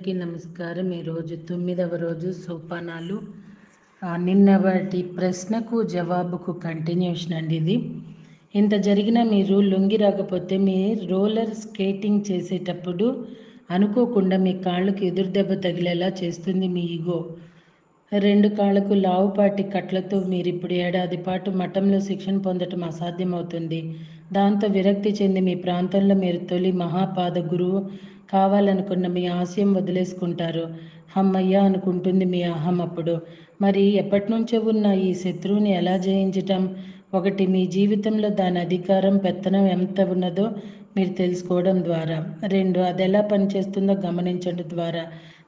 అందరికీ నమస్కారం. ఈరోజు 9వ రోజు సోపానాలు. నిన్నటి ప్రశ్నకు జవాబుకు కంటిన్యూషన్ అండి ఇది. ఇంత జరిగినా మీరు లొంగి రాకపోతే మీ రోలర్ స్కేటింగ్ చేసేటప్పుడు అనుకోకుండా మీ కాళ్ళకు ఎదురు దెబ్బ తగిలేలా చేస్తుంది మీ ఈగో. 2 కాళ్ళకు లావుపాటి కట్లతో మీరిప్పుడు ఏడాది పాటు మఠంలో శిక్షణ పొందటం అసాధ్యమవుతుంది. దాంతో విరక్తి చెంది మీ ప్రాంతంలో మీరు తొలి మహాపాద గురువు కావాలనుకున్న మీ ఆశయం వదిలేసుకుంటారు. హమ్మయ్య అనుకుంటుంది మీ అహం అప్పుడు. మరి ఎప్పటినుంచో ఉన్న ఈ శత్రువుని ఎలా జయించటం? 1, మీ జీవితంలో దాని అధికారం, పెత్తనం ఎంత ఉన్నదో మీరు తెలుసుకోవడం ద్వారా. 2, అది ఎలా పనిచేస్తుందో గమనించడం ద్వారా.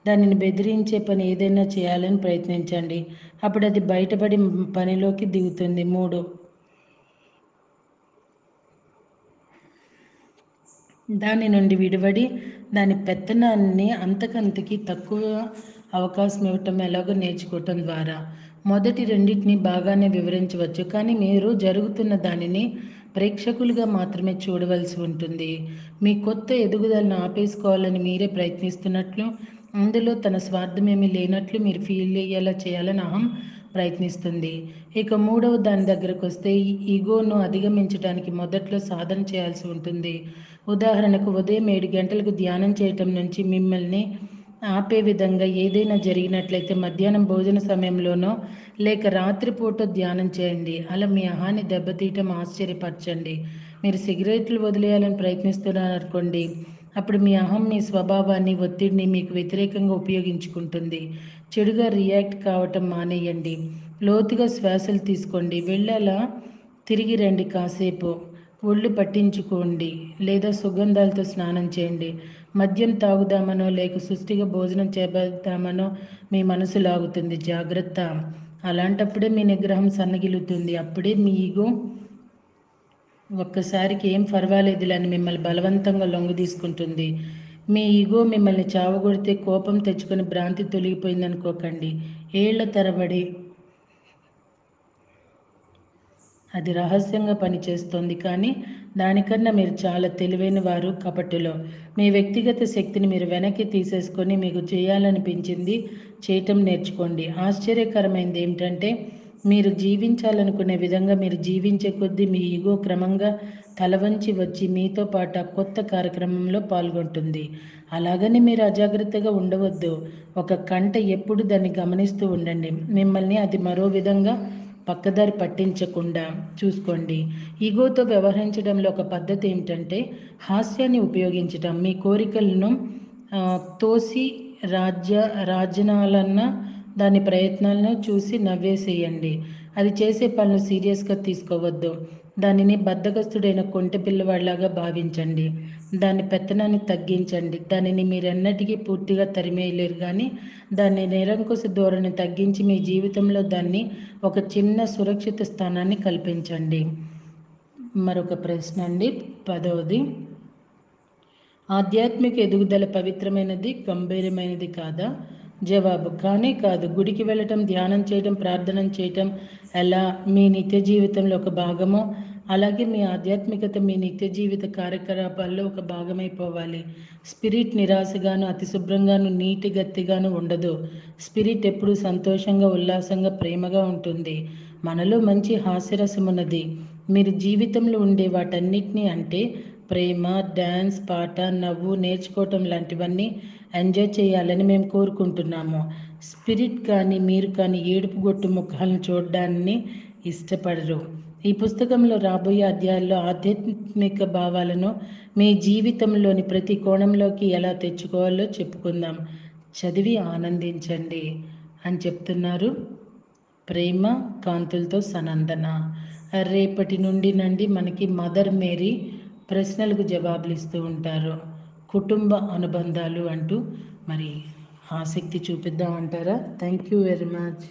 దానిని బెదిరించే పని ఏదైనా చేయాలని ప్రయత్నించండి. అప్పుడు అది బయటపడి పనిలోకి దిగుతుంది. 3, దాని నుండి విడివడి దాని పెత్తనాన్ని అంతకంతకి తక్కువ అవకాశం ఇవ్వటం ఎలాగో నేర్చుకోవటం ద్వారా. మొదటి రెండింటిని బాగానే వివరించవచ్చు, కానీ మీరు జరుగుతున్న దానిని ప్రేక్షకులుగా మాత్రమే చూడవలసి ఉంటుంది. మీ కొత్త ఎదుగుదలను ఆపేసుకోవాలని మీరే ప్రయత్నిస్తున్నట్లు, అందులో తన స్వార్థమేమీ లేనట్లు మీరు ఫీల్ అయ్యేలా చేయాలని అహం ప్రయత్నిస్తుంది. ఇక 3వ దాని దగ్గరకు వస్తే, ఈగోను అధిగమించడానికి మొదట్లో సాధన చేయాల్సి ఉంటుంది. ఉదాహరణకు ఉదయం 7 గంటలకు ధ్యానం చేయటం నుంచి మిమ్మల్ని ఆపే విధంగా ఏదైనా జరిగినట్లయితే మధ్యాహ్నం భోజన సమయంలోనో లేక రాత్రిపూట ధ్యానం చేయండి. అలా మీ అహాన్ని దెబ్బతీయటం ఆశ్చర్యపరచండి. మీరు సిగరెట్లు వదిలేయాలని ప్రయత్నిస్తున్నారనుకోండి, అప్పుడు మీ అహం మీ స్వభావాన్ని, ఒత్తిడిని మీకు వ్యతిరేకంగా ఉపయోగించుకుంటుంది. చెడుగా రియాక్ట్ కావటం మానేయండి. లోతుగా శ్వాసలు తీసుకోండి. వెళ్ళాలా తిరిగి రండి, కాసేపు ఒళ్ళు పట్టించుకోండి లేదా సుగంధాలతో స్నానం చేయండి. మద్యం తాగుదామనో లేక సుష్టిగా భోజనం చేద్దామనో మీ మనసు లాగుతుంది. జాగ్రత్త. అలాంటప్పుడే మీ నిగ్రహం సన్నగిలుతుంది. అప్పుడే మీ ఈగో ఒక్కసారికి ఏం పర్వాలేదులే అని మిమ్మల్ని బలవంతంగా లొంగ తీసుకుంటుంది. మీ ఈగో మిమ్మల్ని చావగొడితే కోపం తెచ్చుకొని భ్రాంతి తొలగిపోయిందనుకోకండి. ఏళ్ల తరబడి అది రహస్యంగా పనిచేస్తోంది, కానీ దానికన్నా మీరు చాలా తెలివైన వారు. కపటులో మీ వ్యక్తిగత శక్తిని మీరు వెనక్కి తీసేసుకొని మీకు చేయాలనిపించింది చేయటం నేర్చుకోండి. ఆశ్చర్యకరమైనది ఏమిటంటే, మీరు జీవించాలనుకునే విధంగా మీరు జీవించే కొద్దీ మీ ఈగో క్రమంగా తలవంచి వచ్చి మీతో పాటు ఆ కొత్త కార్యక్రమంలో పాల్గొంటుంది. అలాగని మీరు అజాగ్రత్తగా ఉండవద్దు. ఒక కంట ఎప్పుడు దాన్ని గమనిస్తూ ఉండండి. మిమ్మల్ని అది మరో విధంగా పక్కదారి పట్టించకుండా చూసుకోండి. ఈగోతో వ్యవహరించడంలో ఒక పద్ధతి ఏమిటంటే హాస్యాన్ని ఉపయోగించటం. మీ కోరికలను తోసి రాజనాలన్న దాని ప్రయత్నాలను చూసి నవ్వేసేయండి. అది చేసే పనులు సీరియస్గా తీసుకోవద్దు. దానిని బద్ధకస్తుడైన కొంటె పిల్లవాడిలాగా భావించండి. దాని పెత్తనాన్ని తగ్గించండి. దానిని మీరెన్నటికీ పూర్తిగా తరిమేయలేరు, కానీ దాన్ని నిరంకుశ ధోరణి తగ్గించి మీ జీవితంలో దాన్ని ఒక చిన్న సురక్షిత స్థానాన్ని కల్పించండి. మరొక ప్రశ్న అండి, 10వది. ఆధ్యాత్మిక ఎదుగుదల పవిత్రమైనది, గంభీరమైనది కాదా? జవాబు: కానే కాదు. గుడికి వెళ్ళటం, ధ్యానం చేయటం, ప్రార్థన చేయటం ఎలా మీ నిత్య జీవితంలో ఒక భాగమో, అలాగే మీ ఆధ్యాత్మికత మీ నిత్య జీవిత కార్యకలాపాల్లో ఒక భాగమైపోవాలి. స్పిరిట్ నిరాశగాను, అతిశుభ్రంగాను, నీటి గత్తిగాను ఉండదు. స్పిరిట్ ఎప్పుడూ సంతోషంగా, ఉల్లాసంగా, ప్రేమగా ఉంటుంది. మనలో మంచి హాస్యరసం ఉన్నది. మీరు జీవితంలో ఉండే వాటన్నిటినీ, అంటే ప్రేమ, డ్యాన్స్, పాట, నవ్వు, నేర్చుకోవటం లాంటివన్నీ ఎంజాయ్ చేయాలని మేము కోరుకుంటున్నాము. స్పిరిట్ కానీ మీరు కానీ ఏడుపు గొట్టు ముఖాలను చూడడాన్ని ఇష్టపడరు. ఈ పుస్తకంలో రాబోయే అధ్యాయాల్లో ఆధ్యాత్మిక భావాలను మీ జీవితంలోని ప్రతి కోణంలోకి ఎలా తెచ్చుకోవాలో చెప్పుకుందాం. చదివి ఆనందించండి అని చెప్తున్నారు ప్రేమ కాంతులతో సనందన. రేపటి నుండి మనకి మదర్ మేరీ ప్రశ్నలకు జవాబులు ఇస్తూ ఉంటారు. కుటుంబ అనుబంధాలు అంటూ మరి ఆసక్తి చూపిద్దామంటారా? Thank you very much.